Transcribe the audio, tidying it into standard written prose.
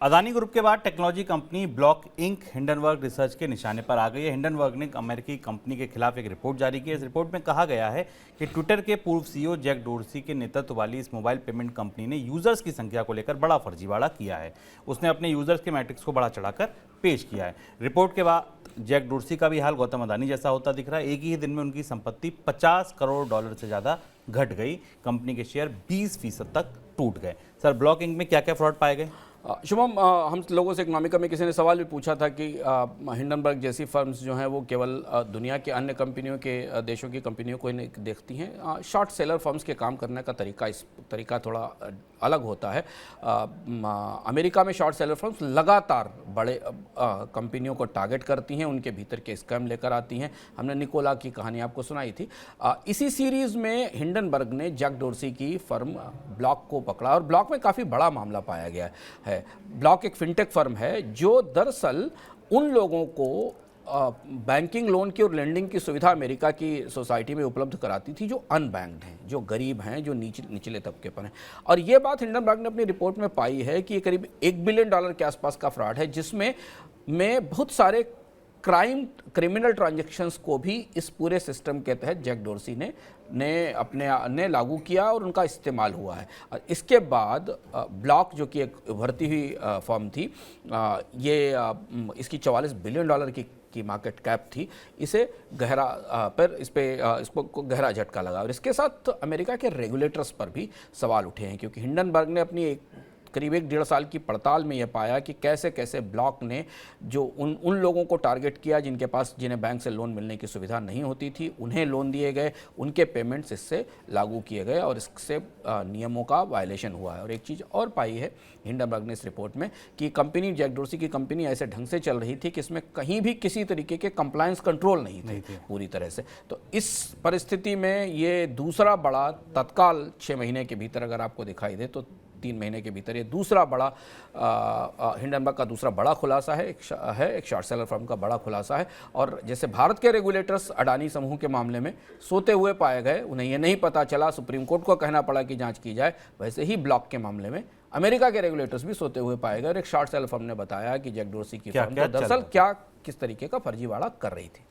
Adani group के बाद technology company Block Inc Hindenburg research के निशाने पर आ गई है। हिंडनबर्ग ने अमेरिकी कंपनी के खिलाफ एक रिपोर्ट जारी की है। इस रिपोर्ट में कहा गया है कि ट्विटर के पूर्व सीईओ जैक डोर्सी के नेतृत्व वाली इस मोबाइल पेमेंट कंपनी ने यूजर्स की संख्या को लेकर बड़ा फर्जीवाड़ा किया है। उसने अपने यूजर्स के मैट्रिक्स को बढ़ा चढ़ाकर पेश किया है। रिपोर्ट के बाद जैक डोर्सी का भी हाल गौतम अदानी जैसा होता दिख रहा है। एक ही दिन में उनकी संपत्ति $50 करोड़ से ज़्यादा घट गई। कंपनी के शेयर 20% तक टूट गए। सर, ब्लॉक इंक में क्या क्या फ्रॉड पाए गए? शुभम, हम लोगों से इकोनॉमिका में किसी ने सवाल भी पूछा था कि हिंडनबर्ग जैसी फर्म्स जो हैं वो केवल दुनिया के अन्य कंपनियों के देशों की कंपनियों को नहीं देखती हैं। शॉर्ट सेलर फर्म्स के काम करने का तरीका थोड़ा अलग होता है। अमेरिका में शॉर्ट सेलर फर्म्स लगातार बड़े कंपनियों को टारगेट करती हैं, उनके भीतर के स्कैम लेकर आती हैं। हमने निकोला की कहानी आपको सुनाई थी। इसी सीरीज़ में हिंडनबर्ग ने जैक डोर्सी की फर्म ब्लॉक को पकड़ा और ब्लॉक में काफ़ी बड़ा मामला पाया गया है। ब्लॉक एक फिनटेक फर्म है जो दरअसल उन लोगों को बैंकिंग लोन की और लेंडिंग की सुविधा अमेरिका की सोसाइटी में उपलब्ध कराती थी जो अनबैंक्ड हैं, जो गरीब हैं, जो निचले तबके पर हैं। और ये बात हिंडनबर्ग ने अपनी रिपोर्ट में पाई है कि ये करीब $1 बिलियन के आसपास का फ्रॉड है, जिसमें बहुत सारे क्रिमिनल ट्रांजैक्शंस को भी इस पूरे सिस्टम के तहत जैक डोर्सी ने लागू किया और उनका इस्तेमाल हुआ है। और इसके बाद ब्लॉक, जो कि एक उभरती हुई फर्म थी, इसकी $44 बिलियन की मार्केट कैप थी, इसको गहरा झटका लगा। और इसके साथ अमेरिका के रेगुलेटर्स पर भी सवाल उठे हैं, क्योंकि हिंडनबर्ग ने अपनी करीब 1-1.5 साल की पड़ताल में यह पाया कि कैसे कैसे ब्लॉक ने जो उन लोगों को टारगेट किया जिन्हें बैंक से लोन मिलने की सुविधा नहीं होती थी, उन्हें लोन दिए गए, उनके पेमेंट्स इससे लागू किए गए और इससे नियमों का वायलेशन हुआ है। और एक चीज़ और पाई है हिंडनबर्ग ने इस रिपोर्ट में कि कंपनी, जैक डोर्सी की कंपनी ऐसे ढंग से चल रही थी कि इसमें कहीं भी किसी तरीके के कंप्लायंस कंट्रोल नहीं थे पूरी तरह से। तो इस परिस्थिति में ये दूसरा बड़ा, तत्काल 6 महीने के भीतर अगर आपको दिखाई दे तो 3 महीने के भीतर ये दूसरा बड़ा हिंडनबर्ग का दूसरा बड़ा खुलासा है, एक शॉर्ट सेलर फर्म का बड़ा खुलासा है। और जैसे भारत के रेगुलेटर्स अडानी समूह के मामले में सोते हुए पाए गए, उन्हें ये नहीं पता चला, सुप्रीम कोर्ट को कहना पड़ा कि जांच की जाए, वैसे ही ब्लॉक के मामले में अमेरिका के रेगुलेटर्स भी सोते हुए पाए गए। और एक शॉर्ट सेलर फर्म ने बताया कि जैक डोर्सी की फर्म दरअसल किस तरीके का फर्जीवाड़ा कर रही थी।